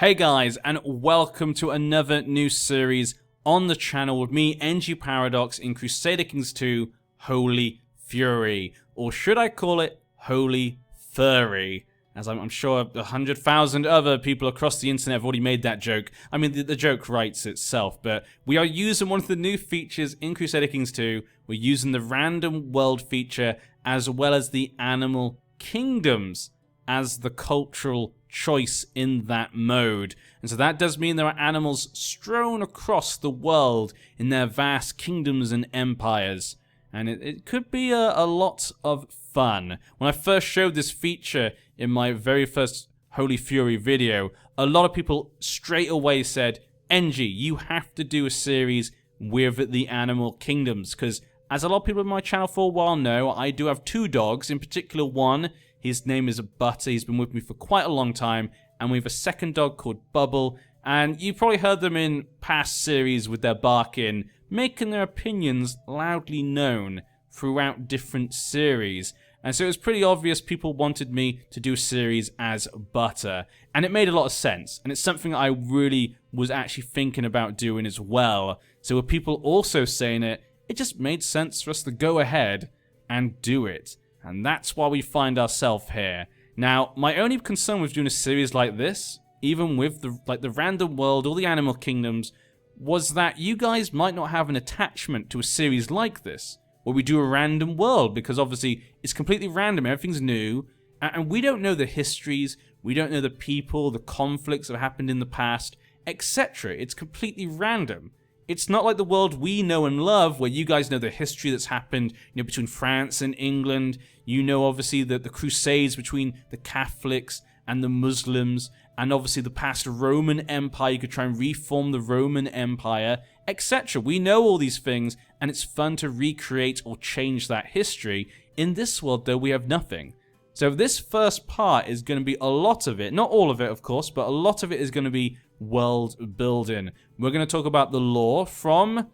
Hey guys, and welcome to another new series on the channel with me, NG Paradox, in Crusader Kings 2, Holy Fury. Or should I call it Holy Furry? As I'm sure 100,000 other people across the internet have already made that joke. I mean, the joke writes itself, but we are using one of the new features in Crusader Kings 2. We're using the random world feature as well as the animal kingdoms as the cultural choice in that mode. And so that does mean there are animals strewn across the world in their vast kingdoms and empires. And it could be a lot of fun. When I first showed this feature in my very first Holy Fury video, a lot of people straight away said, NG, you have to do a series with the animal kingdoms. Because as a lot of people in my channel for a while know, I do have two dogs, in particular one. His name is Butter. He's been with me for quite a long time. And we have a second dog called Bubble. And you probably heard them in past series with their barking, making their opinions loudly known throughout different series. And so it was pretty obvious people wanted me to do a series as Butter. And it made a lot of sense. And it's something I really was actually thinking about doing as well. So with people also saying it, it just made sense for us to go ahead and do it. And that's why we find ourselves here. Now, my only concern with doing a series like this, even with the random world, all the animal kingdoms, was that you guys might not have an attachment to a series like this, where we do a random world, because obviously it's completely random, everything's new, and we don't know the histories, we don't know the people, the conflicts that have happened in the past, etc. It's completely random. It's not like the world we know and love, where you guys know the history that's happened, between France and England. You know, obviously, the Crusades between the Catholics and the Muslims, and obviously the past Roman Empire. You could try and reform the Roman Empire, etc. We know all these things, and it's fun to recreate or change that history. In this world, though, we have nothing. So this first part is going to be a lot of it, not all of it, of course, but a lot of it is going to be world building. We're going to talk about the lore from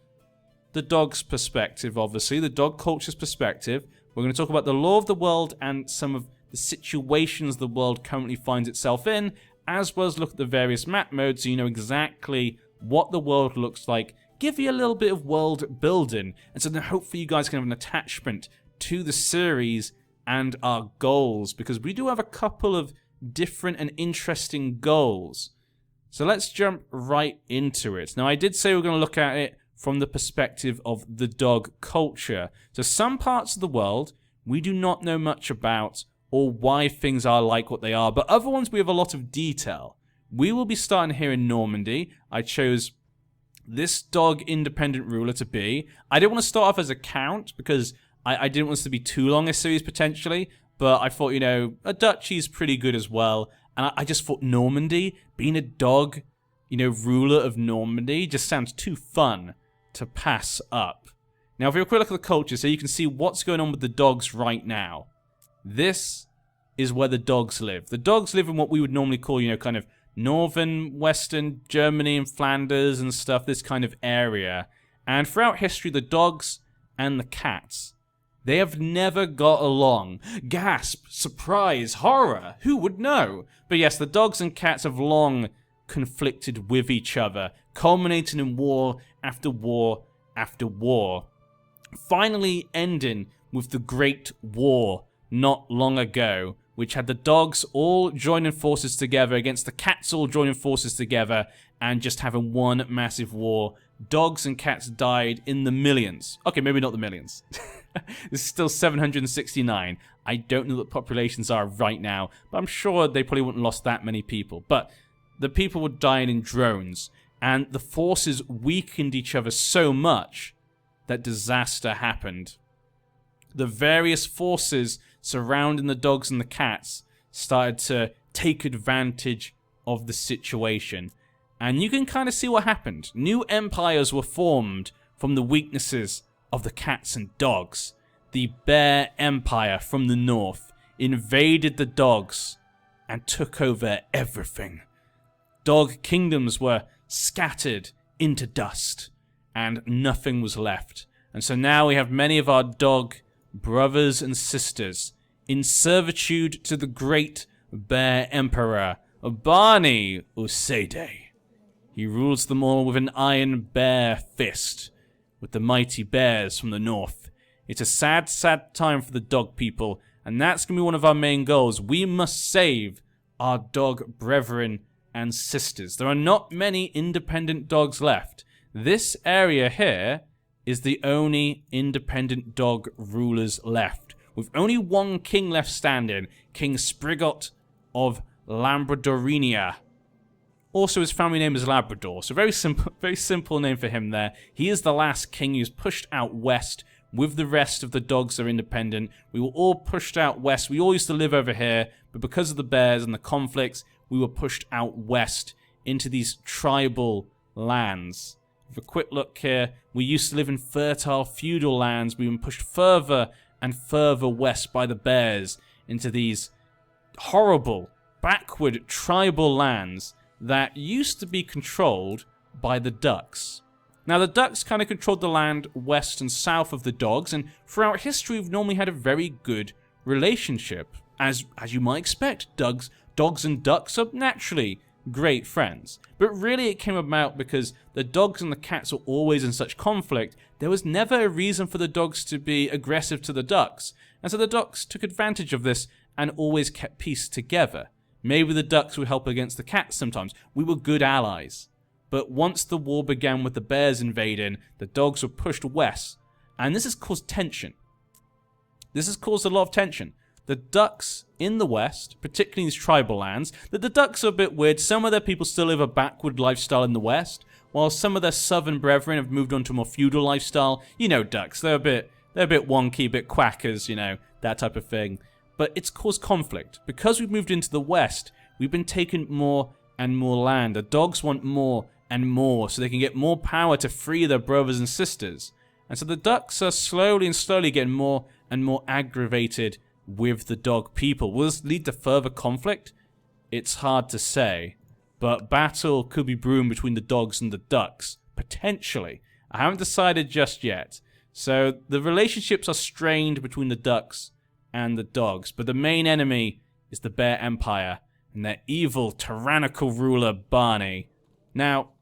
the dog's perspective, obviously, the dog culture's perspective. We're going to talk about the lore of the world and some of the situations the world currently finds itself in, as well as look at the various map modes so you know exactly what the world looks like, give you a little bit of world building, and so then hopefully you guys can have an attachment to the series and our goals, because we do have a couple of different and interesting goals. So let's jump right into it. Now, I did say we're going to look at it from the perspective of the dog culture. So some parts of the world we do not know much about or why things are like what they are, but other ones we have a lot of detail. We will be starting here in Normandy. I chose this dog independent ruler to be. I didn't want to start off as a count because I didn't want this to be too long a series potentially, but I thought, a duchy is pretty good as well. And I just thought Normandy, being a dog, ruler of Normandy, just sounds too fun to pass up. Now, if we have a quick look at the culture, so you can see what's going on with the dogs right now. This is where the dogs live. The dogs live in what we would normally call, kind of northern, western Germany and Flanders and stuff, this kind of area. And throughout history, the dogs and the cats, they have never got along. Gasp, surprise, horror, who would know? But yes, the dogs and cats have long conflicted with each other, culminating in war after war after war. Finally ending with the Great War not long ago, which had the dogs all joining forces together against the cats all joining forces together and just having one massive war. Dogs and cats died in the millions. Okay, maybe not the millions. This is still 769. I don't know what populations are right now, but I'm sure they probably wouldn't have lost that many people. But the people were dying in drones, and the forces weakened each other so much that disaster happened. The various forces surrounding the dogs and the cats started to take advantage of the situation. And you can kind of see what happened. New empires were formed from the weaknesses of the cats and dogs. The Bear Empire from the north invaded the dogs and took over everything. Dog kingdoms were scattered into dust and nothing was left. And so now we have many of our dog brothers and sisters in servitude to the great Bear Emperor Barney Usede. He rules them all with an iron bear fist, with the mighty bears from the north. It's a sad, sad time for the dog people, and that's going to be one of our main goals. We must save our dog brethren and sisters. There are not many independent dogs left. This area here is the only independent dog rulers left, with only one king left standing, King Sprigot of Labradorinia. Also, his family name is Labrador, so very simple name for him there. He is the last king who's pushed out west with the rest of the dogs that are independent. We were all pushed out west. We all used to live over here, but because of the bears and the conflicts, we were pushed out west into these tribal lands. With a quick look here, we used to live in fertile feudal lands. We were pushed further and further west by the bears into these horrible, backward tribal lands that used to be controlled by the ducks. Now, the ducks kind of controlled the land west and south of the dogs, and throughout history, we've normally had a very good relationship. As you might expect, dogs and ducks are naturally great friends. But really, it came about because the dogs and the cats are always in such conflict. There was never a reason for the dogs to be aggressive to the ducks, and so the ducks took advantage of this and always kept peace together. Maybe the ducks would help against the cats sometimes. We were good allies. But once the war began with the bears invading, the dogs were pushed west. And this has caused tension. This has caused a lot of tension. The ducks in the west, particularly in these tribal lands, the ducks are a bit weird. Some of their people still live a backward lifestyle in the west, while some of their southern brethren have moved on to a more feudal lifestyle. You know ducks, they're a bit wonky, a bit quackers, you know, that type of thing. But it's caused conflict. Because we've moved into the west, we've been taking more and more land. The dogs want more and more, so they can get more power to free their brothers and sisters. And so the ducks are slowly and slowly getting more and more aggravated with the dog people. Will this lead to further conflict? It's hard to say. But battle could be brewing between the dogs and the ducks. Potentially. I haven't decided just yet. So the relationships are strained between the ducks and the dogs, but the main enemy is the Bear Empire and their evil, tyrannical ruler, Barney. Now,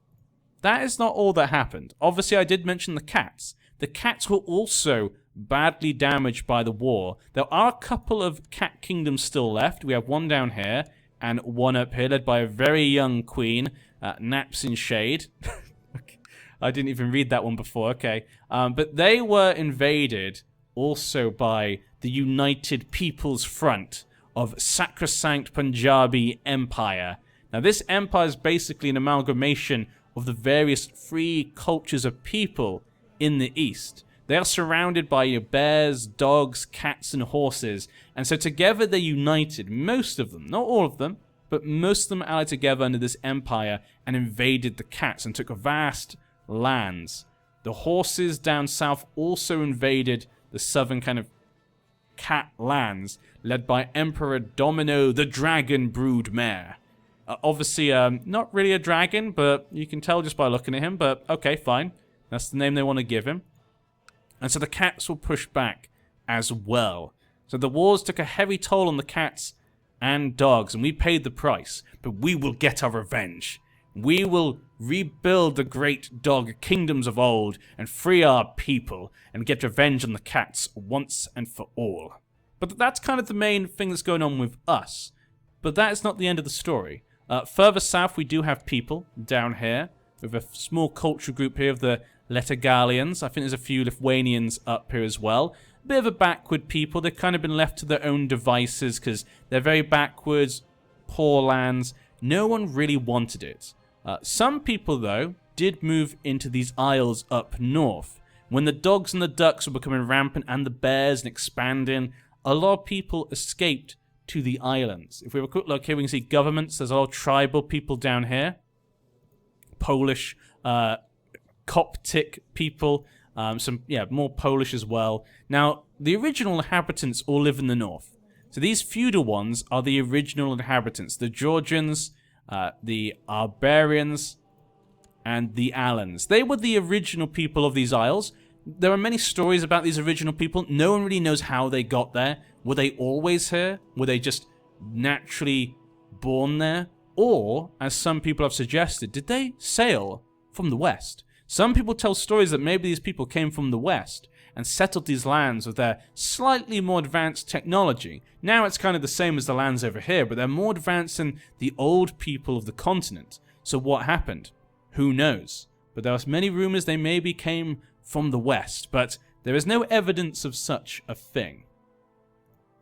that is not all that happened. Obviously, I did mention the cats. The cats were also badly damaged by the war. There are a couple of cat kingdoms still left. We have one down here and one up here, led by a very young queen, Naps in Shade. I didn't even read that one before, okay. But they were invaded also by the United People's Front of Sacrosanct Punjabi Empire. Now, this empire is basically an amalgamation of the various free cultures of people in the East. They are surrounded by bears, dogs, cats, and horses, and so together they're united. Most of them, not all of them, but most of them allied together under this empire and invaded the cats and took vast lands. The horses down south also invaded the southern kind of cat lands, led by Emperor Domino the Dragon Broodmare. Obviously, not really a dragon, but you can tell just by looking at him, but okay, fine. That's the name they want to give him. And so the cats were pushed back as well. So the wars took a heavy toll on the cats and dogs, and we paid the price. But we will get our revenge. We will rebuild the great dog kingdoms of old and free our people and get revenge on the cats once and for all. But that's kind of the main thing that's going on with us. But that is not the end of the story. Further south, we do have people down here with a small culture group here of the Letagalians. I think there's a few Lithuanians up here as well. A bit of a backward people. They've kind of been left to their own devices because they're very backwards, poor lands. No one really wanted it. Some people, though, did move into these isles up north. When the dogs and the ducks were becoming rampant and the bears and expanding, a lot of people escaped to the islands. If we have a quick look here, we can see governments. There's a lot of tribal people down here. Polish, Coptic people, more Polish as well. Now, the original inhabitants all live in the north. So these feudal ones are the original inhabitants. The Georgians, the Arbarians, and the Alans. They were the original people of these isles. There are many stories about these original people. No one really knows how they got there. Were they always here? Were they just naturally born there? Or, as some people have suggested, did they sail from the west? Some people tell stories that maybe these people came from the west and settled these lands with their slightly more advanced technology. Now it's kind of the same as the lands over here, but they're more advanced than the old people of the continent. So what happened? Who knows? But there are many rumors they maybe came from the west, but there is no evidence of such a thing.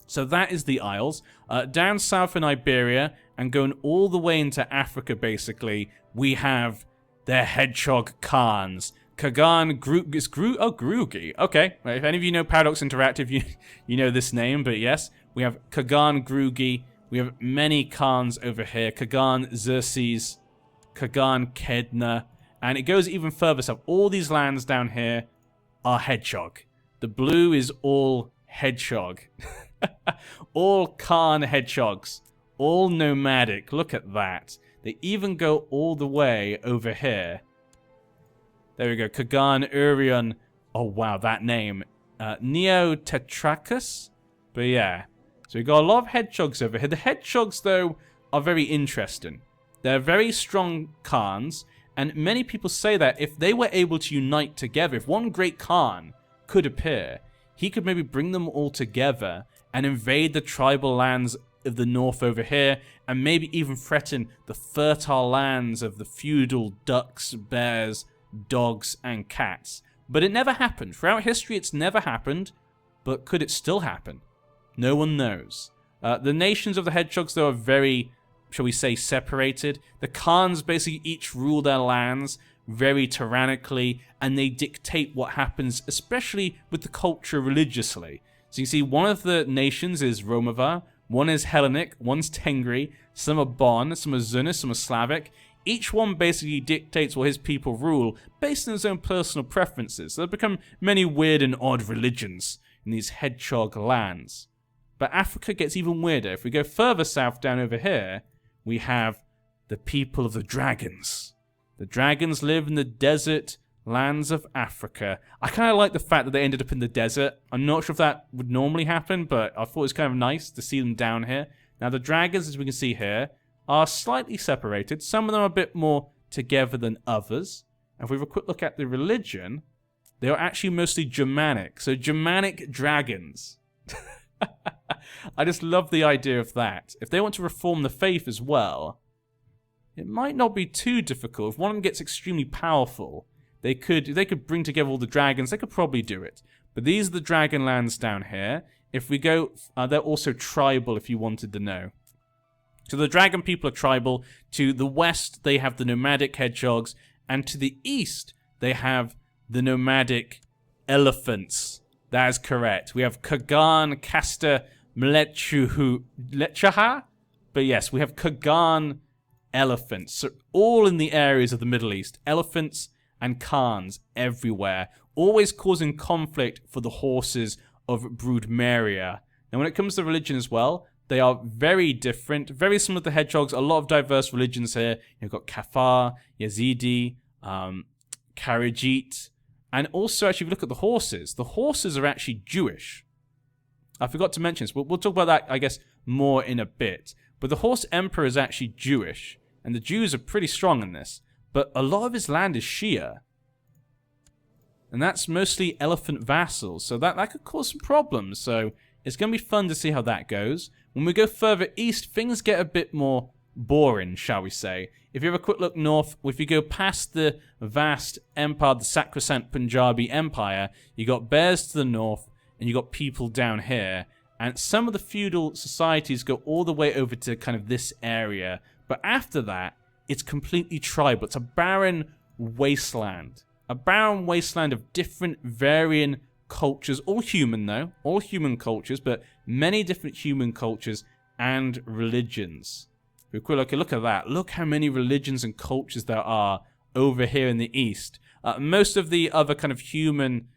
So that is the Isles. Down south in Iberia and going all the way into Africa, basically, we have their hedgehog Khans. Kagan Grugi. Okay, if any of you know Paradox Interactive, you know this name, but yes, we have Kagan Grugi. We have many Khans over here. Kagan Xerxes, Kagan Kedna, and it goes even further south. All these lands down here are hedgehog. The blue is all hedgehog. All Khan hedgehogs. All nomadic. Look at that. They even go all the way over here. There we go. Kagan Urion. Oh, wow, that name. Neotetrachus? But yeah. So we've got a lot of hedgehogs over here. The hedgehogs, though, are very interesting. They're very strong Khans, and many people say that if they were able to unite together, if one great Khan could appear, he could maybe bring them all together and invade the tribal lands of the north over here, and maybe even threaten the fertile lands of the feudal ducks, bears, dogs, and cats. But it never happened. Throughout history, it's never happened. But could it still happen? No one knows. The nations of the hedgehogs, though, are very, shall we say, separated. The Khans basically each rule their lands very tyrannically, and they dictate what happens, especially with the culture religiously. So you see, one of the nations is Romavar, one is Hellenic, one's Tengri, some are Bon, some are Zunus, some are Slavic. Each one basically dictates what his people rule based on his own personal preferences. So there become many weird and odd religions in these hedgehog lands. But Africa gets even weirder. If we go further south down over here, we have the people of the dragons. The dragons live in the desert lands of Africa. I kind of like the fact that they ended up in the desert. I'm not sure if that would normally happen, but I thought it was kind of nice to see them down here. Now the dragons, as we can see here, are slightly separated. Some of them are a bit more together than others. And if we have a quick look at the religion, they are actually mostly Germanic. So Germanic dragons. I just love the idea of that. If they want to reform the faith as well, it might not be too difficult. If one of them gets extremely powerful, if they could bring together all the dragons, they could probably do it. But these are the dragon lands down here. If we go, they're also tribal if you wanted to know. So the dragon people are tribal. To the west, they have the nomadic hedgehogs. And to the east, they have the nomadic elephants. That is correct. We have Kagan, Castor, Mlechaha. But yes, we have Kagan elephants. So all in the areas of the Middle East. Elephants and Khans everywhere. Always causing conflict for the horses of Broodmeria. And when it comes to religion as well, they are very different. Very similar to hedgehogs. A lot of diverse religions here. You've got Kafar, Yazidi, Kharijit. And also, actually, if you look at the horses are actually Jewish. I forgot to mention this. We'll talk about that, I guess, more in a bit. But the horse emperor is actually Jewish. And the Jews are pretty strong in this. But a lot of his land is Shia. And that's mostly elephant vassals. So that could cause some problems. So it's going to be fun to see how that goes. When we go further east, things get a bit more boring, shall we say. If you have a quick look north, if you go past the vast empire, the sacrosanct Punjabi Empire, you got bears to the north, and you got people down here. And some of the feudal societies go all the way over to kind of this area. But after that, it's completely tribal. It's a barren wasteland. A barren wasteland of different varying cultures. All human, though. All human cultures, but many different human cultures and religions. Look at that. Look how many religions and cultures there are over here in the east. Most of the other kind of human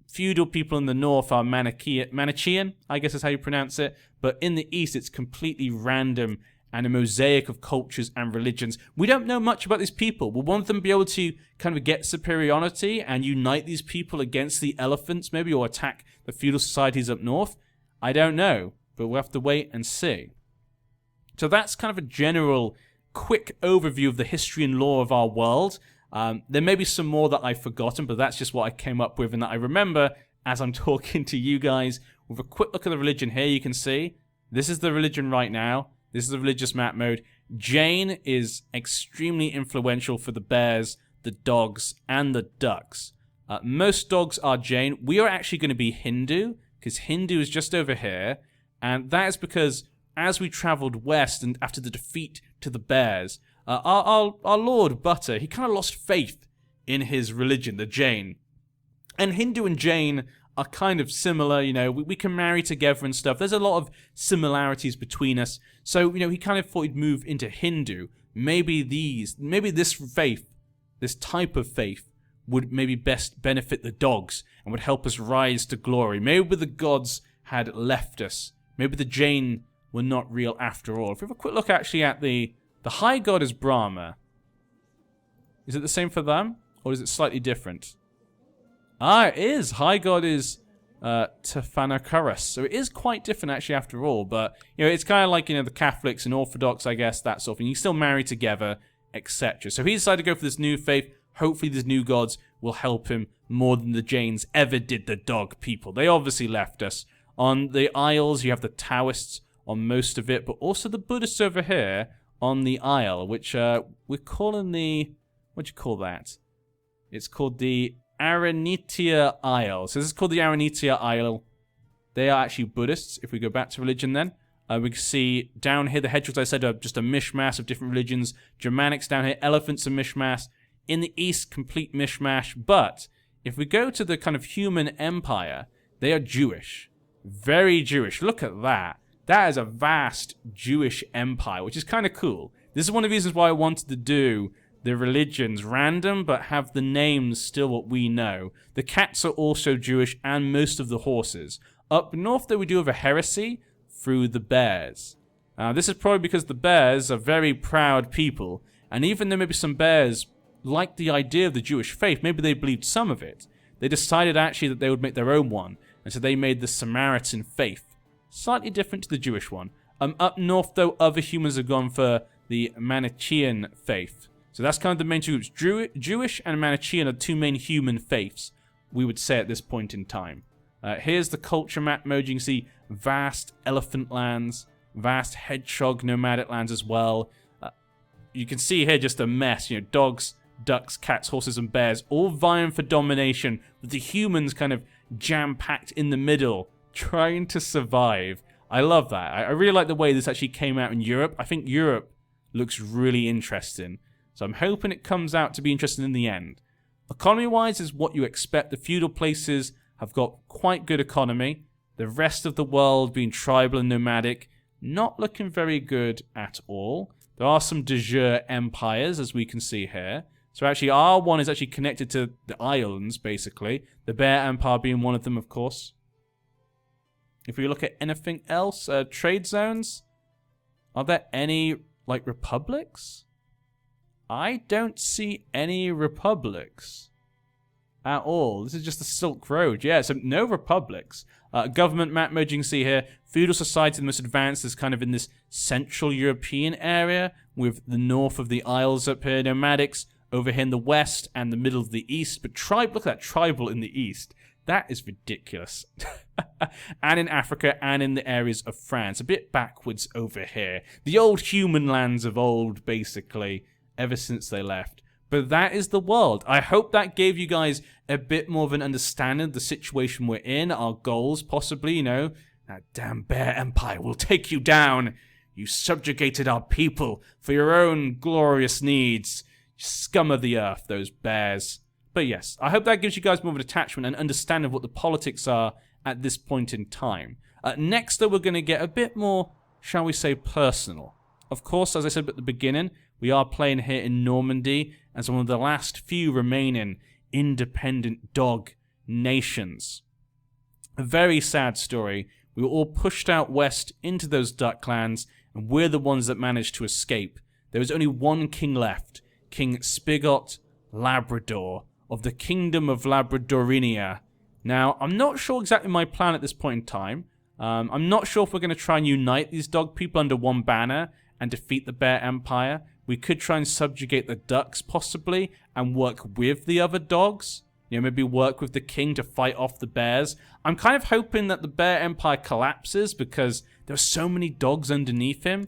feudal people in the north are Manichaean, I guess is how you pronounce it. But in the east, it's completely random and a mosaic of cultures and religions. We don't know much about these people. Will one of them be able to kind of get superiority and unite these people against the elephants, maybe, or attack the feudal societies up north? I don't know, but we'll have to wait and see. So that's kind of a general quick overview of the history and lore of our world. There may be some more that I've forgotten, but that's just what I came up with and that I remember as I'm talking to you guys. With a quick look at the religion here, you can see this is the religion right now. This is the religious map mode. Jain is extremely influential for the bears, the dogs, and the ducks. Most dogs are Jain. We are actually going to be Hindu, because Hindu is just over here. And that is because as we traveled west and after the defeat to the bears, our Lord Butter, he kind of lost faith in his religion, the Jain. And Hindu and Jain are kind of similar, you know, we can marry together and stuff. There's a lot of similarities between us. So, you know, he kind of thought he'd move into Hindu. Maybe this faith, this type of faith, would maybe best benefit the dogs and would help us rise to glory. Maybe the gods had left us. Maybe the Jain were not real after all. If we have a quick look actually at the high god is Brahma. Is it the same for them? Or is it slightly different? Ah, it is. High god is Tafanakuras. So it is quite different actually after all. But, you know, it's kind of like, you know, the Catholics and Orthodox, I guess, that sort of thing. You still marry together, etc. So he decided to go for this new faith. Hopefully these new gods will help him more than the Jains ever did the dog people. They obviously left us. On the Isles, you have the Taoists on most of it, but also the Buddhists over here on the Isle, which we're calling the... What do you call that? It's called the Aranitia Isle. So this is called the Aranitia Isle. They are actually Buddhists. If we go back to religion then, we can see down here the hedgehogs, I said, are just a mishmash of different religions. Germanics down here, elephants are mishmash. In the east, complete mishmash. But if we go to the kind of human empire, they are Jewish. Very Jewish. Look at that. That is a vast Jewish empire, which is kind of cool. This is one of the reasons why I wanted to do the religions random, but have the names still what we know. The cats are also Jewish, and most of the horses. Up north, though, we do have a heresy through the bears. This is probably because the bears are very proud people, and even though maybe some bears liked the idea of the Jewish faith, maybe they believed some of it, they decided actually that they would make their own one, and so they made the Samaritan faith. Slightly different to the Jewish one. Up north, though, other humans have gone for the Manichaean faith. So that's kind of the main two groups. Jewish and Manichaean are two main human faiths, we would say at this point in time. Here's the culture map mode. You can see vast elephant lands, vast hedgehog nomadic lands as well. You can see here just a mess. You know, dogs, ducks, cats, horses, and bears all vying for domination, with the humans kind of jam-packed in the middle, trying to survive. I love that. I really like the way this actually came out in Europe. I think Europe looks really interesting. So I'm hoping it comes out to be interesting in the end. Economy-wise is what you expect. The feudal places have got quite good economy. The rest of the world being tribal and nomadic, not looking very good at all. There are some de jure empires, as we can see here. So actually, our one is actually connected to the islands, basically. The Bear Empire being one of them, of course. If we look at anything else, trade zones, are there any, like, republics? I don't see any republics at all. This is just the Silk Road. Yeah, so no republics. Government map mode, you can see here. Feudal society, the most advanced, is kind of in this Central European area, with the north of the Isles up here. Nomadics over here in the west and the middle of the east. But look at that, tribal in the east. That is ridiculous. And in Africa and in the areas of France. A bit backwards over here. The old human lands of old, basically, ever since they left. But that is the world. I hope that gave you guys a bit more of an understanding of the situation we're in, our goals, possibly, you know. That damn bear empire will take you down. You subjugated our people for your own glorious needs. Scum of the earth, those bears. But yes, I hope that gives you guys more of an attachment and understanding of what the politics are at this point in time. Next, though, we're going to get a bit more, shall we say, personal. Of course, as I said at the beginning, we are playing here in Normandy as one of the last few remaining independent dog nations. A very sad story. We were all pushed out west into those ducklands, and we're the ones that managed to escape. There was only one king left, King Spigot Labrador, of the Kingdom of Labradorinia. Now, I'm not sure exactly my plan at this point in time. I'm not sure if we're going to try and unite these dog people under one banner and defeat the Bear Empire. We could try and subjugate the ducks, possibly, and work with the other dogs. You know, maybe work with the king to fight off the bears. I'm kind of hoping that the bear empire collapses because there are so many dogs underneath him.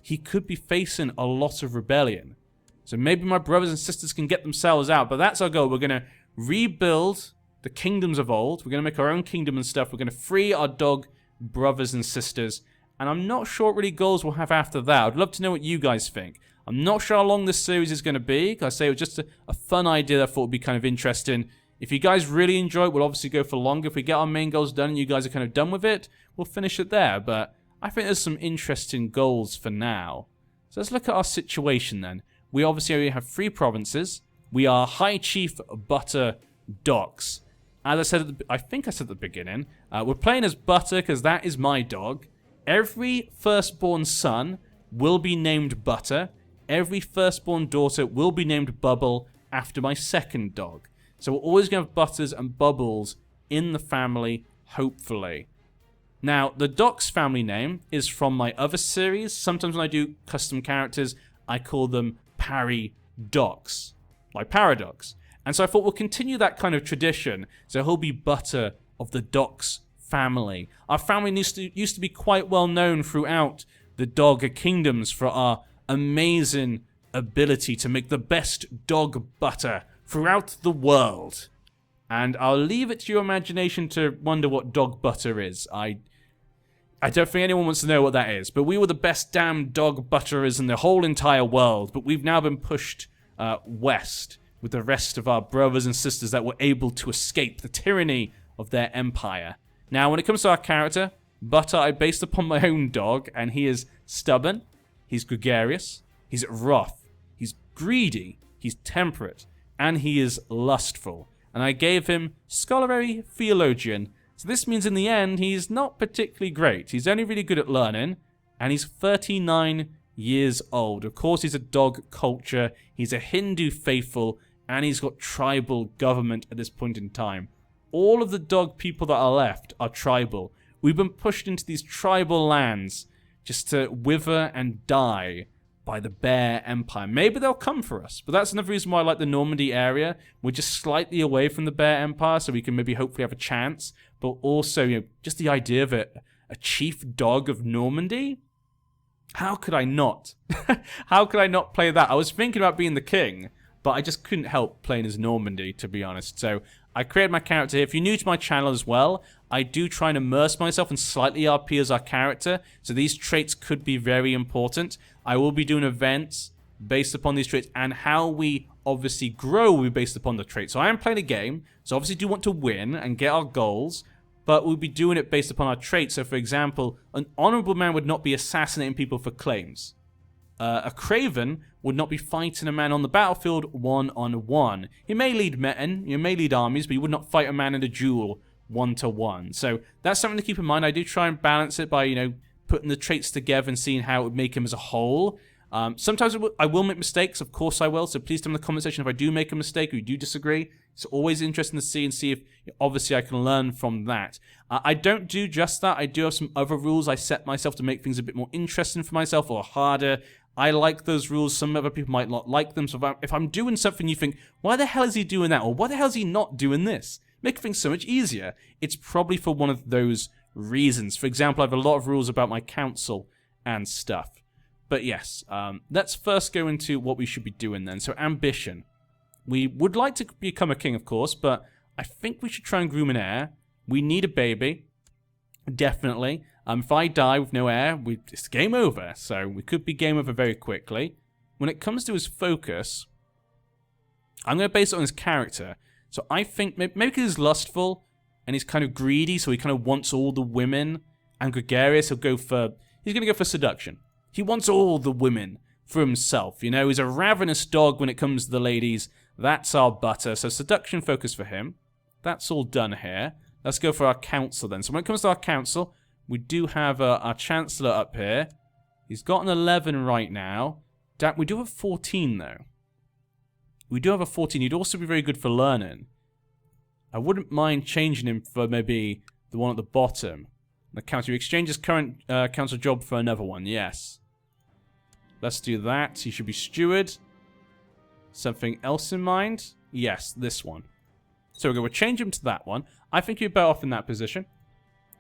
He could be facing a lot of rebellion. So maybe my brothers and sisters can get themselves out, but that's our goal. We're going to rebuild the kingdoms of old. We're going to make our own kingdom and stuff. We're going to free our dog brothers and sisters. And I'm not sure what really goals we'll have after that. I'd love to know what you guys think. I'm not sure how long this series is going to be. Like I say, it was just a fun idea that I thought would be kind of interesting. If you guys really enjoy it, we'll obviously go for longer. If we get our main goals done and you guys are kind of done with it, we'll finish it there. But I think there's some interesting goals for now. So let's look at our situation then. We obviously only have 3 provinces. We are High Chief Butter Dogs. As I said, I think I said at the beginning, we're playing as Butter because that is my dog. Every firstborn son will be named Butter. Every firstborn daughter will be named Bubble after my second dog. So we're always going to have Butters and Bubbles in the family, hopefully. Now, the Docs family name is from my other series. Sometimes when I do custom characters, I call them Parry Docs, like Paradox. And so I thought we'll continue that kind of tradition. So he'll be Butter of the Docs family. Our family used to be quite well known throughout the dog kingdoms for our amazing ability to make the best dog butter throughout the world. And I'll leave it to your imagination to wonder what dog butter is. I don't think anyone wants to know what that is, but we were the best damn dog butterers in the whole entire world, but we've now been pushed west with the rest of our brothers and sisters that were able to escape the tyranny of their empire. Now, when it comes to our character, Butter, I based upon my own dog, and he is stubborn, he's gregarious, he's wrath, he's greedy, he's temperate, and he is lustful. And I gave him Scholarly Theologian. So this means in the end, he's not particularly great. He's only really good at learning, and he's 39 years old. Of course, he's a dog culture, he's a Hindu faithful, and he's got tribal government at this point in time. All of the dog people that are left are tribal. We've been pushed into these tribal lands just to wither and die by the Bear Empire. Maybe they'll come for us, but that's another reason why I like the Normandy area. We're just slightly away from the Bear Empire, so we can maybe hopefully have a chance. But also, you know, just the idea of it, a chief dog of Normandy? How could I not? How could I not play that? I was thinking about being the king, but I just couldn't help playing as Normandy, to be honest. So I created my character here. If you're new to my channel as well, I do try and immerse myself and slightly RP as our character, so these traits could be very important. I will be doing events based upon these traits, and how we obviously grow will be based upon the traits. So I am playing a game, so obviously do want to win and get our goals, but we'll be doing it based upon our traits. So for example, an honorable man would not be assassinating people for claims. A craven would not be fighting a man on the battlefield one-on-one. He may lead men, he may lead armies, but he would not fight a man in a duel one-to-one. So that's something to keep in mind. I do try and balance it by, you know, putting the traits together and seeing how it would make him as a whole. Sometimes I will make mistakes, of course I will, so please tell me in the comment section if I do make a mistake or you do disagree. It's always interesting to see and see if, obviously, I can learn from that. I don't do just that. I do have some other rules I set myself to make things a bit more interesting for myself or harder. I like those rules. Some other people might not like them. So if I'm doing something you think, why the hell is he doing that? Or why the hell is he not doing this? Make things so much easier. It's probably for one of those reasons. For example, I have a lot of rules about my council and stuff. But yes, let's first go into what we should be doing then. So ambition. We would like to become a king, of course, but I think we should try and groom an heir. We need a baby. Definitely. If I die with no heir, it's game over. So we could be game over very quickly. When it comes to his focus, I'm going to base it on his character. So I think maybe because he's lustful and he's kind of greedy, so he kind of wants all the women, and gregarious, he's going to go for seduction. He wants all the women for himself. You know, he's a ravenous dog when it comes to the ladies. That's our Butter. So seduction focus for him. That's all done here. Let's go for our council then. So when it comes to our council, we do have our chancellor up here. He's got an 11 right now. We do have 14 though. We do have a 14. He'd also be very good for learning. I wouldn't mind changing him for maybe the one at the bottom. The council. You exchange his current council job for another one. Yes. Let's do that. He should be steward. Something else in mind? Yes, this one. So we'll change him to that one. I think you're better off in that position.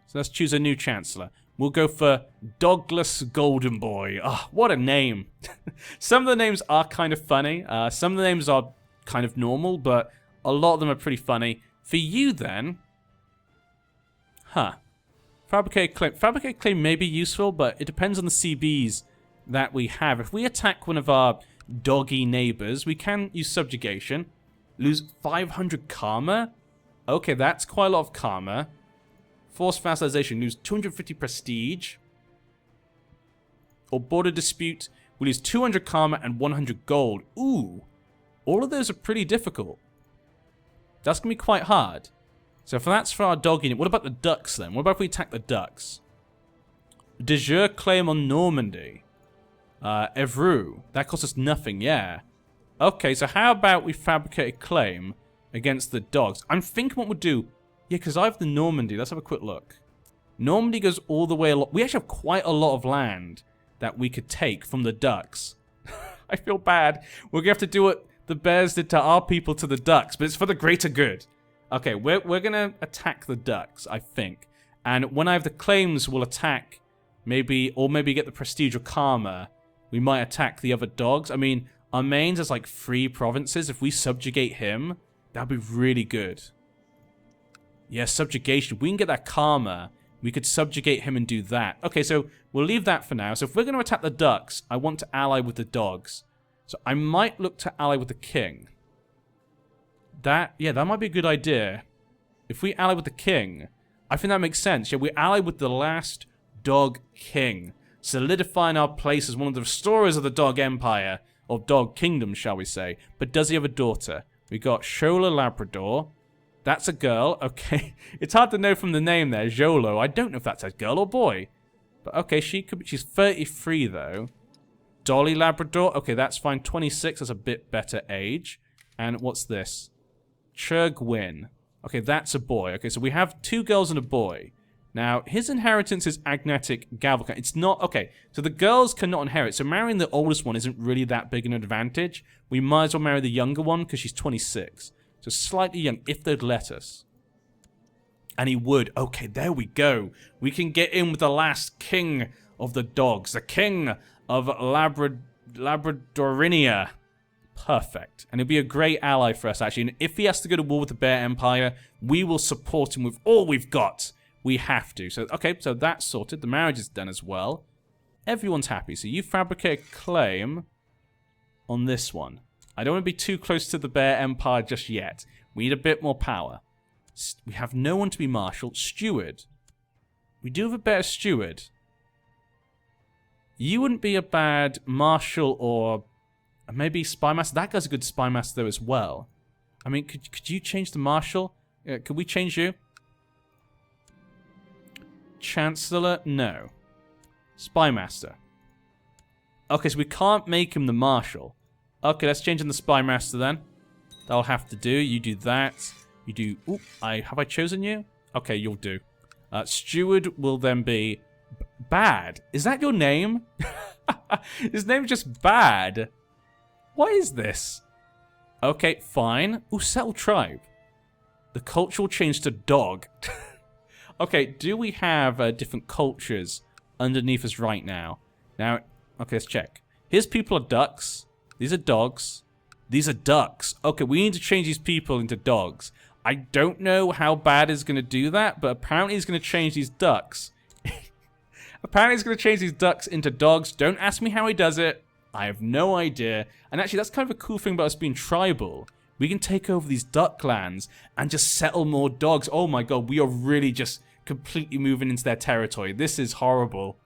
So let's choose a new Chancellor. We'll go for Dogless Golden Boy. Oh, what a name. Some of the names are kind of funny. Some of the names are kind of normal, but a lot of them are pretty funny. For you then... Huh. Fabricated Claim. Fabricated Claim may be useful, but it depends on the CBs that we have. If we attack one of our doggy neighbors, we can use Subjugation. Lose 500 Karma? Okay, that's quite a lot of Karma. Forced Vassalization, lose 250 Prestige. Or Border Dispute, we lose 200 Karma and 100 Gold. Ooh, all of those are pretty difficult. That's going to be quite hard. So if that's for our doggy, what about the ducks then? What about if we attack the ducks? De jure claim on Normandy. Evreux, that costs us nothing, yeah. Okay, so how about we fabricate a claim against the dogs? I'm thinking what we'll do... Yeah, because I have the Normandy. Let's have a quick look. Normandy goes all the way along. We actually have quite a lot of land that we could take from the ducks. I feel bad. We're going to have to do what the bears did to our people to the ducks, but it's for the greater good. Okay, we're going to attack the ducks, I think. And when I have the claims, we'll attack maybe get the prestige or karma. We might attack the other dogs. I mean, our mains is like 3 provinces. If we subjugate him, that'd be really good. Yeah, subjugation. If we can get that karma, we could subjugate him and do that. Okay, so we'll leave that for now. So if we're going to attack the ducks, I want to ally with the dogs. So I might look to ally with the king. That might be a good idea. If we ally with the king, I think that makes sense. Yeah, we ally with the last dog king, solidifying our place as one of the restorers of the dog empire, or dog kingdom, shall we say. But does he have a daughter? We got Shola Labrador. That's a girl. Okay. It's hard to know from the name there, Jolo. I don't know if that's a girl or boy. But okay, she's 33 though. Dolly Labrador. Okay, that's fine. 26 is a bit better age. And what's this? Churgwin. Okay, that's a boy. Okay, so we have 2 girls and a boy. Now, his inheritance is Agnatic Gavelkan. It's not... Okay, so the girls cannot inherit. So marrying the oldest one isn't really that big an advantage. We might as well marry the younger one because she's 26. So slightly young, if they'd let us. And he would. Okay, there we go. We can get in with the last king of the dogs. The king of Labradorinia. Perfect. And he'll be a great ally for us, actually. And if he has to go to war with the Bear Empire, we will support him with all we've got. We have to. So, okay, so that's sorted. The marriage is done as well. Everyone's happy. So you fabricate a claim on this one. I don't want to be too close to the Bear Empire just yet. We need a bit more power. We have no one to be marshal. Steward. We do have a better steward. You wouldn't be a bad marshal or maybe spymaster. That guy's a good spymaster though as well. I mean, could you change the marshal? Could we change you? Chancellor? No. Spymaster. Okay, so we can't make him the marshal. Okay, let's change in the spymaster then. That'll have to do. You do that. You do... Ooh, have I chosen you? Okay, you'll do. Steward will then be... Bad. Is that your name? His name's just Bad. What is this? Okay, fine. Ooh, settle tribe. The cultural change to dog. Okay, do we have different cultures underneath us right now? Now, okay, let's check. His people are ducks. These are dogs. These are ducks. Okay, we need to change these people into dogs. I don't know how Bad is going to do that, but apparently he's going to change these ducks. Apparently he's going to change these ducks into dogs. Don't ask me how he does it. I have no idea. And actually, that's kind of a cool thing about us being tribal. We can take over these duck lands and just settle more dogs. Oh my god, we are really just completely moving into their territory. This is horrible.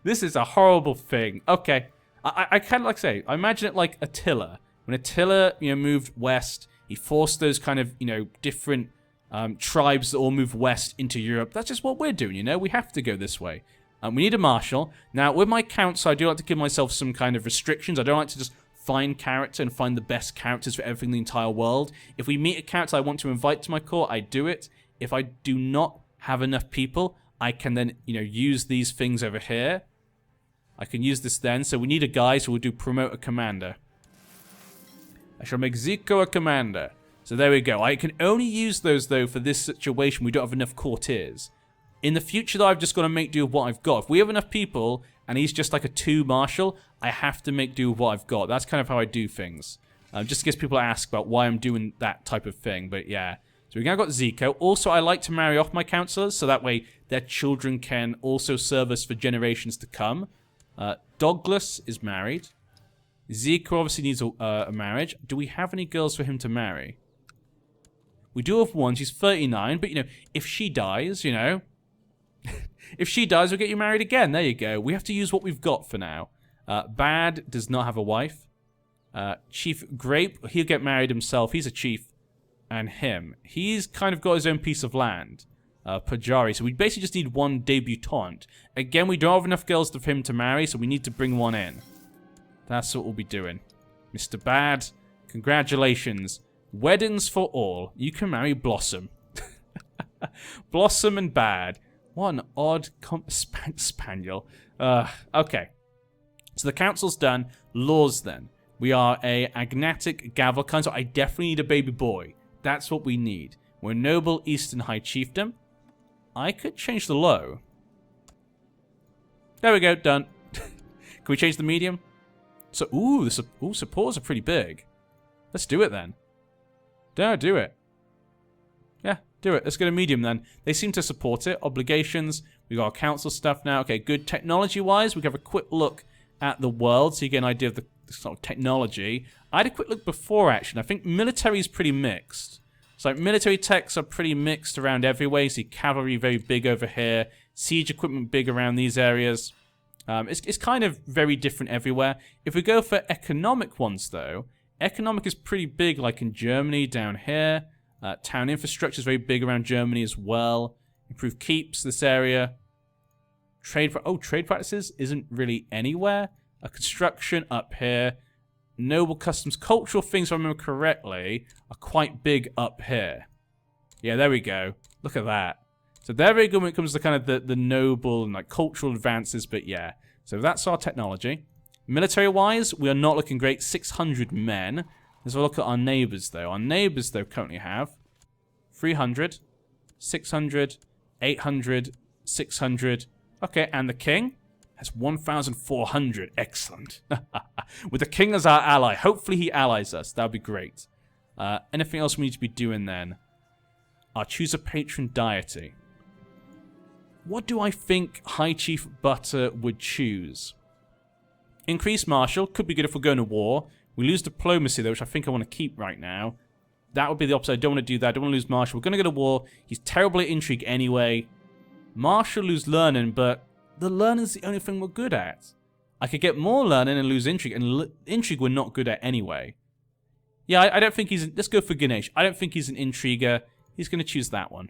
This is a horrible thing. Okay. I kind of like to say, I imagine it like Attila. When Attila, moved west, he forced those kind of, different tribes that all move west into Europe. That's just what we're doing, We have to go this way. We need a marshal. Now, with my council, I do like to give myself some kind of restrictions. I don't like to just find character and find the best characters for everything in the entire world. If we meet a character I want to invite to my court, I do it. If I do not have enough people, I can then, use these things over here. I can use this then. So we need a guy, so we'll do promote a commander. I shall make Zico a commander. So there we go. I can only use those, though, for this situation. We don't have enough courtiers. In the future, though, I've just got to make do with what I've got. If we have enough people, and he's just like a 2 marshal, I have to make do with what I've got. That's kind of how I do things. Just in case people ask about why I'm doing that type of thing. But yeah. So we now got Zico. Also, I like to marry off my councillors, so that way their children can also serve us for generations to come. Douglas is married. Zico obviously needs a marriage. Do we have any girls for him to marry? We do have one. She's 39, but, you know, if she dies, you know... if she dies, we'll get you married again. There you go. We have to use what we've got for now. Bad does not have a wife. Chief Grape, he'll get married himself. He's a chief. And him. He's kind of got his own piece of land. Pajari. So we basically just need one debutante. Again, we don't have enough girls for him to marry, so we need to bring one in. That's what we'll be doing. Mr. Bad, congratulations. Weddings for all. You can marry Blossom. Blossom and Bad. What an odd spaniel. Okay. So the council's done. Laws then. We are a agnatic Gavelkind, so I definitely need a baby boy. That's what we need. We're noble Eastern High Chiefdom. I could change the low. There we go, done. Can we change the medium? So, supporters are pretty big. Let's do it then. No, do it. Yeah, do it. Let's go to medium then. They seem to support it. Obligations. We got our council stuff now. Okay, good. Technology-wise, we can have a quick look at the world so you get an idea of the sort of technology. I had a quick look before, actually. I think military is pretty mixed. So like, military techs are pretty mixed around everywhere. You see cavalry very big over here. Siege equipment big around these areas. It's kind of very different everywhere. If we go for economic ones, though, economic is pretty big, like in Germany down here. Town infrastructure is very big around Germany as well. Improve keeps, this area. Trade practices isn't really anywhere. Construction up here. Noble customs, cultural things, if I remember correctly, are quite big up here. Yeah, there we go. Look at that. So they're very good when it comes to kind of the noble and like cultural advances, but yeah. So that's our technology. Military-wise, we are not looking great. 600 men. Let's have a look at our neighbors, though. Our neighbors, though, currently have 300, 600, 800, 600. Okay, and the king has 1,400. Excellent. With the king as our ally. Hopefully he allies us. That would be great. Anything else we need to be doing then? I'll choose a patron deity. What do I think High Chief Butter would choose? Increase martial. Could be good if we're going to war. We lose diplomacy, though, which I think I want to keep right now. That would be the opposite. I don't want to do that. I don't want to lose martial. We're going to go to war. He's terrible at intrigue anyway. Martial lose learning, but the learning's the only thing we're good at. I could get more learning and lose intrigue, and intrigue we're not good at anyway. Yeah, I don't think he's... Let's go for Ganesh. I don't think he's an intriguer. He's going to choose that one.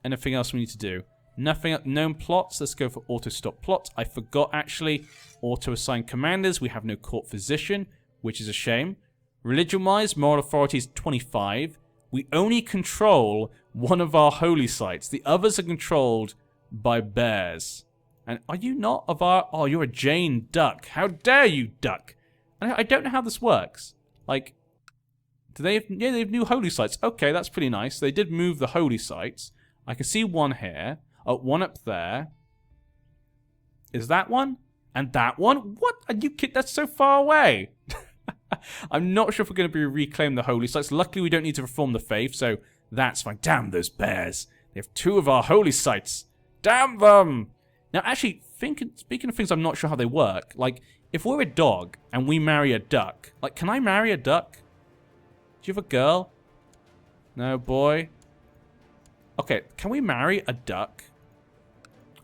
Anything else we need to do? Nothing. Known plots. Let's go for auto-stop plot. I forgot, actually. Auto-assign commanders. We have no court physician, which is a shame. Religion-wise, moral authority is 25. We only control one of our holy sites. The others are controlled by bears. And are you not of our... Oh, you're a Jane duck. How dare you, duck? And I don't know how this works. Like, do they have... Yeah, they have new holy sites. Okay, that's pretty nice. They did move the holy sites. I can see one here. Oh, one up there. Is that one? And that one? What? Are you kidding? That's so far away. I'm not sure if we're going to be reclaim the holy sites. Luckily, we don't need to reform the faith, so that's fine. Damn those bears. They have 2 of our holy sites. Damn them! Now, actually, speaking of things I'm not sure how they work, like, if we're a dog and we marry a duck, like, can I marry a duck? Do you have a girl? No, boy? Okay, can we marry a duck?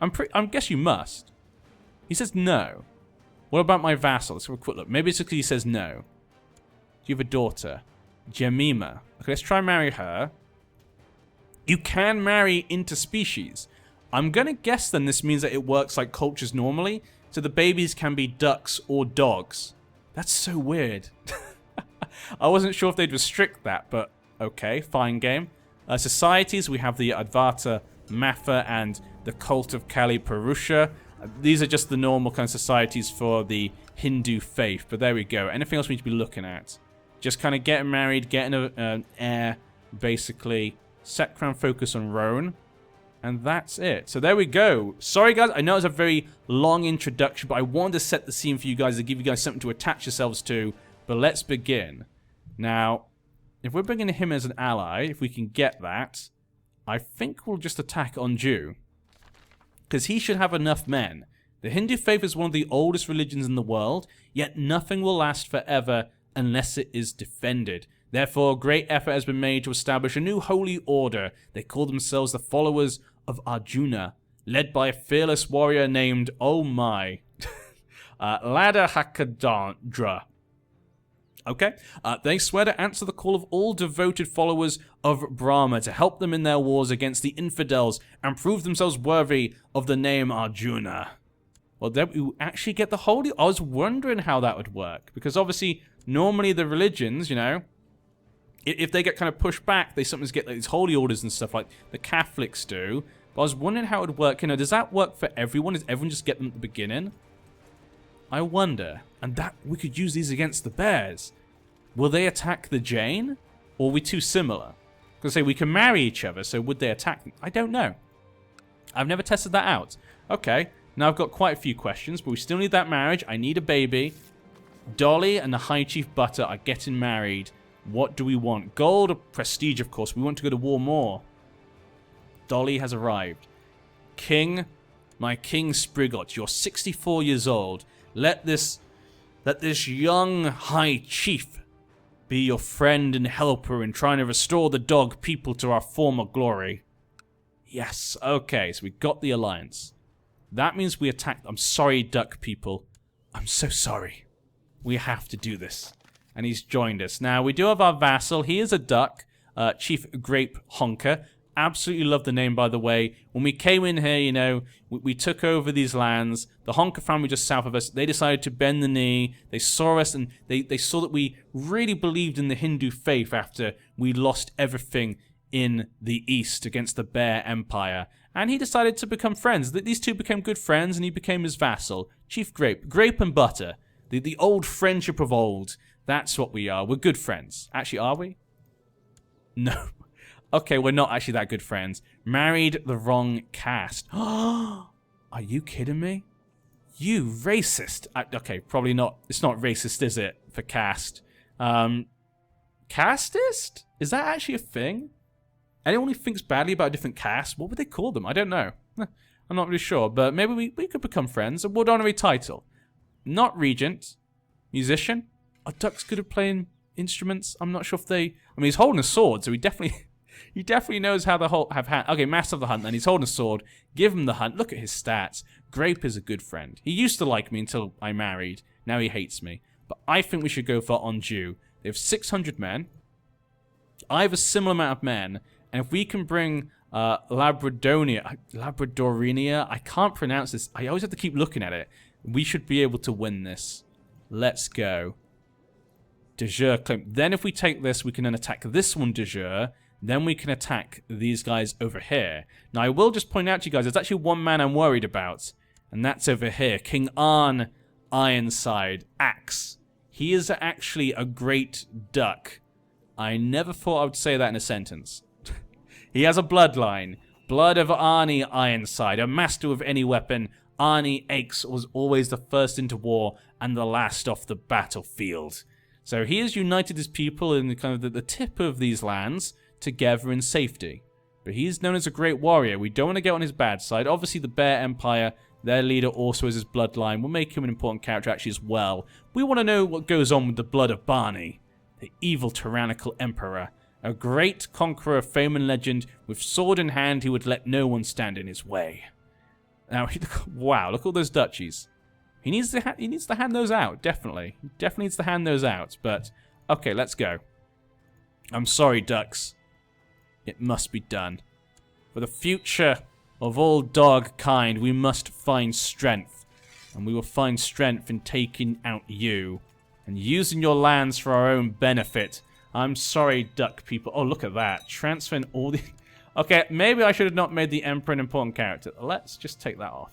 I guess you must. He says no. What about my vassal? Let's have a quick look. Maybe it's because he says no. Do you have a daughter? Jemima. Okay, let's try and marry her. You can marry interspecies. I'm going to guess then this means that it works like cultures normally. So the babies can be ducks or dogs. That's so weird. I wasn't sure if they'd restrict that, but okay, fine game. Societies, we have the Advata Matha and the Cult of Kali Purusha. These are just the normal kind of societies for the Hindu faith. But there we go. Anything else we need to be looking at? Just kind of getting married, getting an heir, basically. Set crown focus on Roan. And that's it. So there we go. Sorry, guys. I know it was a very long introduction, but I wanted to set the scene for you guys to give you guys something to attach yourselves to. But let's begin. Now, if we're bringing him as an ally, if we can get that, I think we'll just attack Anjou. Because he should have enough men. The Hindu faith is one of the oldest religions in the world, yet nothing will last forever unless it is defended. Therefore, great effort has been made to establish a new holy order. They call themselves the followers of Arjuna, led by a fearless warrior named, oh my, Ladahakadandra. Okay, they swear to answer the call of all devoted followers of Brahma to help them in their wars against the infidels and prove themselves worthy of the name Arjuna. Well, then we actually get the holy... I was wondering how that would work, because obviously, normally the religions, you know, if they get kind of pushed back, they sometimes get like these holy orders and stuff like the Catholics do. But I was wondering how it would work. You know, does that work for everyone? Does everyone just get them at the beginning? I wonder. And that we could use these against the bears. Will they attack the Jane? Or are we too similar? Because say we can marry each other, so would they attack them? I don't know. I've never tested that out. Okay, now I've got quite a few questions, but we still need that marriage. I need a baby. Dolly and the High Chief Butter are getting married. What do we want? Gold or prestige, of course. We want to go to war more. Dolly has arrived. King, my King Sprigot, you're 64 years old. Let this young High Chief be your friend and helper in trying to restore the dog people to our former glory. Yes, okay, so we got the alliance. That means we attack... I'm sorry, duck people. I'm so sorry. We have to do this. And he's joined us. Now, we do have our vassal. He is a duck, Chief Grape Honker. Absolutely love the name, by the way. When we came in here, you know, we took over these lands. The Honker family just south of us, they decided to bend the knee. They saw us, and they saw that we really believed in the Hindu faith after we lost everything in the east against the Bear Empire. And he decided to become friends. These two became good friends, and he became his vassal. Chief Grape. Grape and Butter. The old friendship of old. That's what we are. We're good friends. Actually, are we? No. Okay, we're not actually that good friends. Married the wrong caste. Are you kidding me? You racist. Okay, probably not. It's not racist, is it? For caste. Casteist? Is that actually a thing? Anyone who thinks badly about a different caste, what would they call them? I don't know. I'm not really sure, but maybe we could become friends. A wood honorary title. Not regent. Musician. Are ducks good at playing instruments? I'm not sure if they... I mean, he's holding a sword, so he definitely... He definitely knows how to have hand. Okay, master of the hunt, then. He's holding a sword. Give him the hunt. Look at his stats. Grape is a good friend. He used to like me until I married. Now he hates me. But I think we should go for Anjou. They have 600 men. I have a similar amount of men. And if we can bring Labradorinia, I can't pronounce this. I always have to keep looking at it. We should be able to win this. Let's go. De jure claim. Then if we take this, we can then attack this one de jure. Then we can attack these guys over here. Now, I will just point out to you guys, there's actually one man I'm worried about. And that's over here. King Arn Ironside Axe. He is actually a great duck. I never thought I would say that in a sentence. He has a bloodline. Blood of Arnie Ironside. A master of any weapon. Arnie Axe was always the first into war and the last off the battlefield. So he has united his people in kind of the tip of these lands together in safety. But he's known as a great warrior. We don't want to get on his bad side. Obviously, the Bear Empire, their leader also has his bloodline. We'll make him an important character actually as well. We want to know what goes on with the blood of Barney, the evil tyrannical emperor. A great conqueror of fame and legend. With sword in hand, he would let no one stand in his way. Now, wow, look at all those duchies. He needs to hand those out, definitely. He definitely needs to hand those out. But, okay, let's go. I'm sorry, ducks. It must be done. For the future of all dog kind, we must find strength. And we will find strength in taking out you. And using your lands for our own benefit. I'm sorry, duck people. Oh, look at that. Transferring all the... Okay, maybe I should have not made the Emperor an important character. Let's just take that off.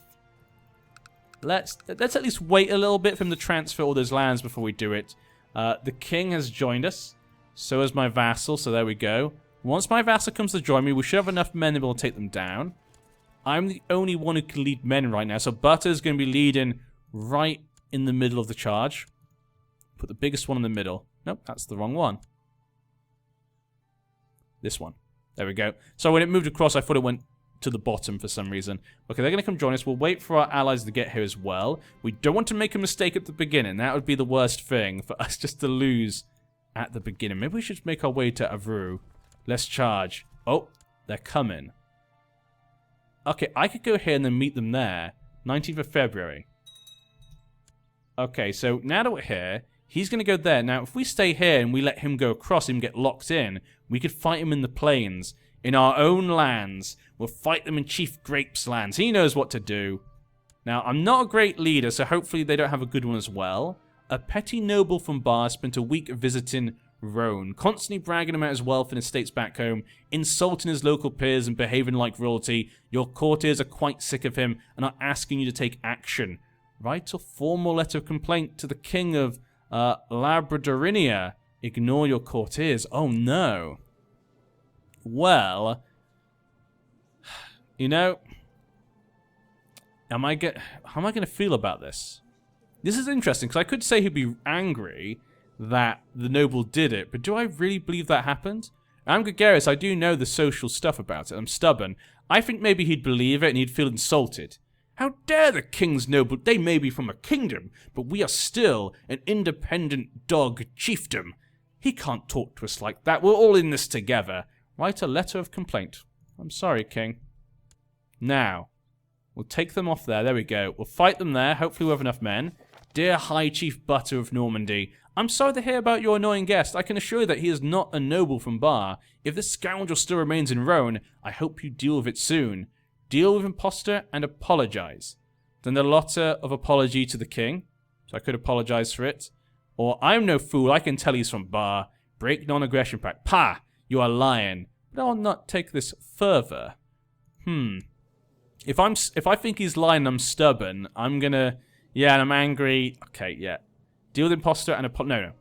let's at least wait a little bit for him to transfer all those lands before we do it. The king has joined us. So has my vassal, so there we go. Once my vassal comes to join me, we should have enough men to be able to take them down. I'm the only one who can lead men right now, so Butter's going to be leading right in the middle of the charge. Put the biggest one in the middle. Nope, that's the wrong one. This one. There we go. So when it moved across, I thought it went to the bottom for some reason. Okay, they're going to come join us. We'll wait for our allies to get here as well. We don't want to make a mistake at the beginning. That would be the worst thing, for us just to lose at the beginning. Maybe we should make our way to Avru. Let's charge. Oh, they're coming. Okay, I could go here and then meet them there. 19th of February. Okay, so now that we're here, he's going to go there. Now, if we stay here and we let him go across and get locked in, we could fight him in the plains. In our own lands. We'll fight them in Chief Grape's lands. He knows what to do. Now, I'm not a great leader, so hopefully they don't have a good one as well. A petty noble from Bar spent a week visiting Rhone, constantly bragging about his wealth and estates back home, insulting his local peers and behaving like royalty. Your courtiers are quite sick of him and are asking you to take action. Write a formal letter of complaint to the king of Labradorinia. Ignore your courtiers. Oh no. Well, you know, how am I going to feel about this? This is interesting, because I could say he'd be angry that the noble did it, but do I really believe that happened? I'm gregarious, I do know the social stuff about it, I'm stubborn. I think maybe he'd believe it and he'd feel insulted. How dare the king's noble, they may be from a kingdom, but we are still an independent dog chiefdom. He can't talk to us like that, we're all in this together. Write a letter of complaint. I'm sorry, King. Now, we'll take them off there. There we go. We'll fight them there. Hopefully we'll have enough men. Dear High Chief Butter of Normandy, I'm sorry to hear about your annoying guest. I can assure you that he is not a noble from Bar. If this scoundrel still remains in Rhone, I hope you deal with it soon. Deal with impostor and apologize. Then the letter of apology to the king. So I could apologize for it. Or, I'm no fool. I can tell he's from Bar. Break non-aggression pact. Pah! You are lying. But I'll not take this further. If I think he's lying and I'm stubborn, I'm gonna... Yeah, and I'm angry. Okay, yeah. Deal with imposter and no.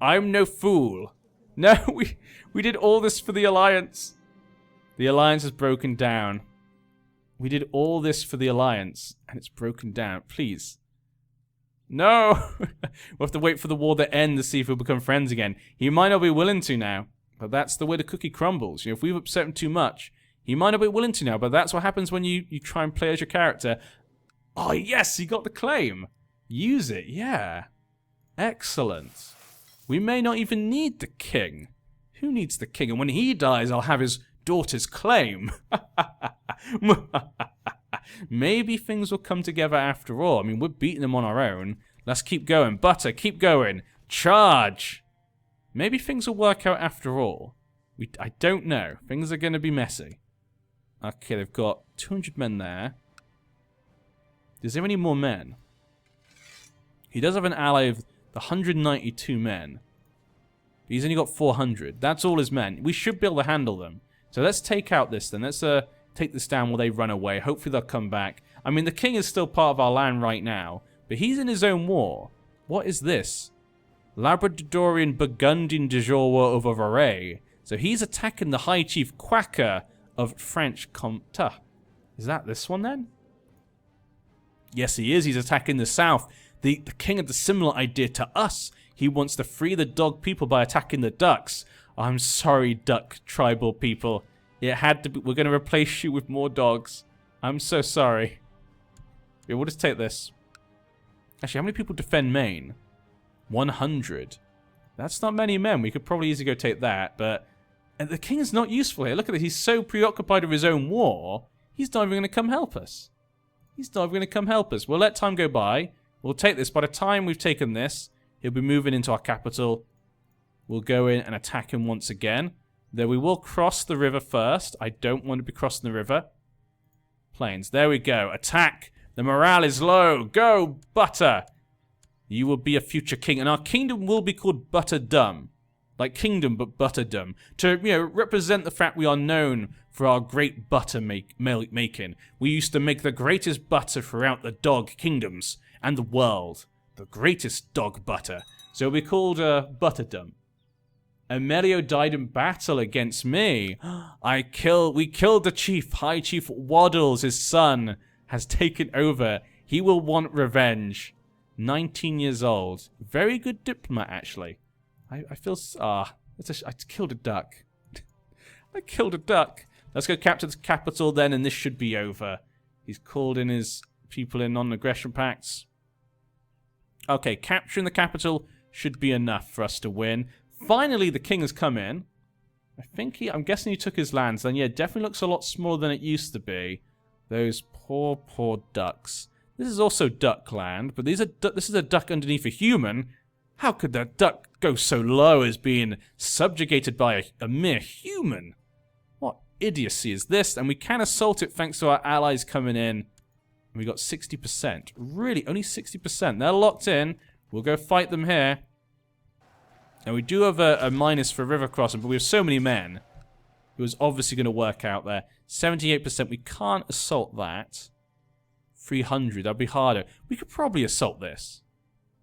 I'm no fool. No, we did all this for the Alliance. The Alliance has broken down. We did all this for the Alliance, and it's broken down. Please. No! We'll have to wait for the war to end to see if we'll become friends again. He might not be willing to now. But that's the way the cookie crumbles. You know, if we've upset him too much, he might not be willing to now. But that's what happens when you try and play as your character. Oh, yes, he got the claim. Use it, yeah. Excellent. We may not even need the king. Who needs the king? And when he dies, I'll have his daughter's claim. Maybe things will come together after all. I mean, we're beating them on our own. Let's keep going. Butter, keep going. Charge! Maybe things will work out after all. I don't know. Things are going to be messy. Okay, they've got 200 men there. Is there any more men? He does have an ally of 192 men. But he's only got 400. That's all his men. We should be able to handle them. So let's take out this then. Let's take this down while they run away. Hopefully they'll come back. I mean, the king is still part of our land right now. But he's in his own war. What is this? Labradorian Burgundian de Jour of Avaray. So he's attacking the High Chief Quacker of French Comte. Is that this one then? Yes, he is. He's attacking the south. The king had a similar idea to us. He wants to free the dog people by attacking the ducks. I'm sorry, duck tribal people. It had to be. We're going to replace you with more dogs. I'm so sorry. Yeah, we'll just take this. Actually, how many people defend Maine? 100. That's not many men. We could probably easily go take that, but the king is not useful here. Look at this. He's so preoccupied with his own war, he's not even going to come help us. He's not even going to come help us. We'll let time go by. We'll take this. By the time we've taken this, he'll be moving into our capital. We'll go in and attack him once again. Though we will cross the river first. I don't want to be crossing the river. Plains. There we go. Attack. The morale is low. Go, Butter. You will be a future king, and our kingdom will be called Butterdom. like Kingdom but Butterdom, to represent the fact we are known for our great butter making. We used to make the greatest butter throughout the dog kingdoms and the world, the greatest dog butter. So we called Butterdom. Amelio died in battle against me. We killed the chief. High Chief Waddles, his son, has taken over. He will want revenge. 19 years old. Very good diplomat, actually. I feel... I killed a duck. I killed a duck. Let's go capture the capital then, and this should be over. He's called in his people in non-aggression pacts. Okay, capturing the capital should be enough for us to win. Finally, the king has come in. I'm guessing he took his lands. Then, yeah, it definitely looks a lot smaller than it used to be. Those poor, poor ducks. This is also duck land, but this is a duck underneath a human. How could that duck go so low as being subjugated by a mere human? What idiocy is this? And we can assault it thanks to our allies coming in. We got 60%. Really, only 60%. They're locked in. We'll go fight them here. And we do have a minus for river crossing, but we have so many men. It was obviously going to work out there. 78%. We can't assault that. 300. That'd be harder. We could probably assault this.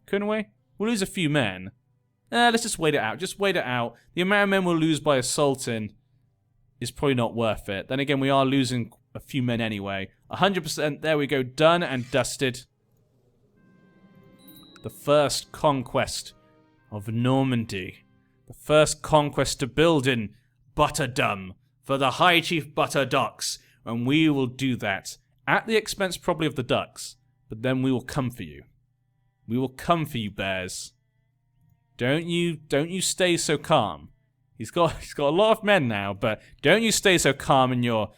Couldn't we? We'll lose a few men. Let's just wait it out. Just wait it out. The amount of men we'll lose by assaulting is probably not worth it. Then again, we are losing a few men anyway. 100%. There we go. Done and dusted. The first conquest of Normandy. The first conquest to build in Butterdom for the High Chief Butterdocs. And we will do that at the expense probably of the ducks. But then we will come for you. We will come for you, bears. Don't you stay so calm. He's got a lot of men now, but don't you stay so calm in your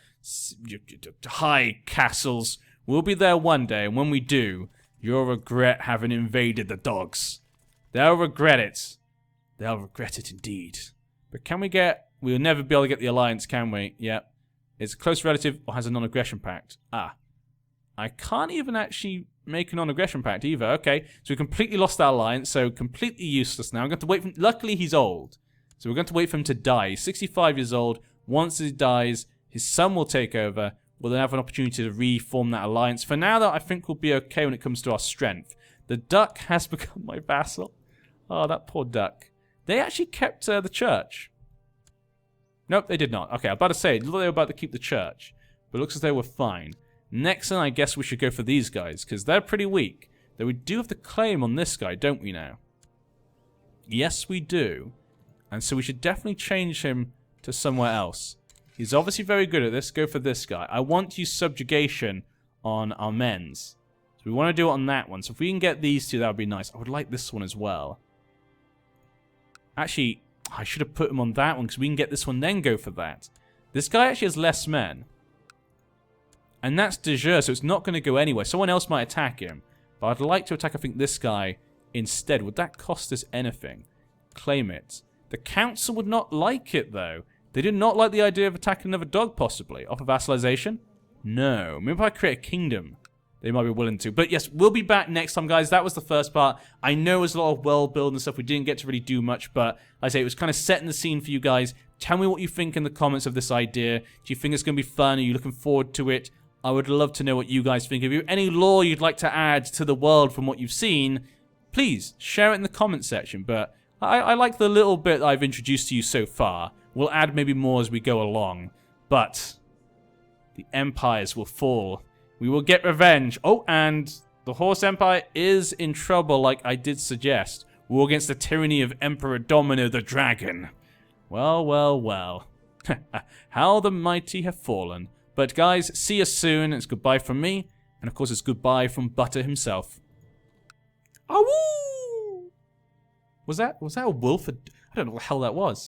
high castles. We'll be there one day, and when we do, you'll regret having invaded the dogs. They'll regret it. They'll regret it indeed. But can we get... We'll never be able to get the alliance, can we? Yep. It's a close relative or has a non-aggression pact. I can't even actually make a non-aggression pact either. Okay, so we completely lost that alliance, so completely useless now. I'm going to wait for him. Luckily, he's old. So we're going to wait for him to die. He's 65 years old. Once he dies, his son will take over. We'll then have an opportunity to reform that alliance. For now, though, I think we'll be okay when it comes to our strength. The duck has become my vassal. Oh, that poor duck. They actually kept the church. Nope, they did not. Okay, I'm about to say, they were about to keep the church. But it looks as though we're fine. Next then, I guess we should go for these guys, because they're pretty weak. Though we do have the claim on this guy, don't we now? Yes, we do. And so we should definitely change him to somewhere else. He's obviously very good at this. Go for this guy. I want to use subjugation on our men's. So we want to do it on that one. So if we can get these two, that would be nice. I would like this one as well. Actually, I should have put him on that one, because we can get this one, then go for that. This guy actually has less men. And that's de jure, so it's not going to go anywhere. Someone else might attack him. But I'd like to attack, I think, this guy instead. Would that cost us anything? Claim it. The council would not like it, though. They did not like the idea of attacking another dog, possibly. Offer vassalization? No. Maybe if I create a kingdom, they might be willing to. But yes, we'll be back next time, guys. That was the first part. I know there's a lot of world building and stuff. We didn't get to really do much, but like I say, it was kind of setting the scene for you guys. Tell me what you think in the comments of this idea. Do you think it's going to be fun? Are you looking forward to it? I would love to know what you guys think. If you have any lore you'd like to add to the world from what you've seen, please share it in the comment section. But I like the little bit I've introduced to you so far. We'll add maybe more as we go along. But the empires will fall. We will get revenge. Oh, and the Horse Empire is in trouble, like I did suggest. War against the tyranny of Emperor Domino the Dragon. Well, well, well. How the mighty have fallen. But guys, see you soon. It's goodbye from me. And of course, it's goodbye from Butter himself. Awoo! Was that a wolf? I don't know what the hell that was.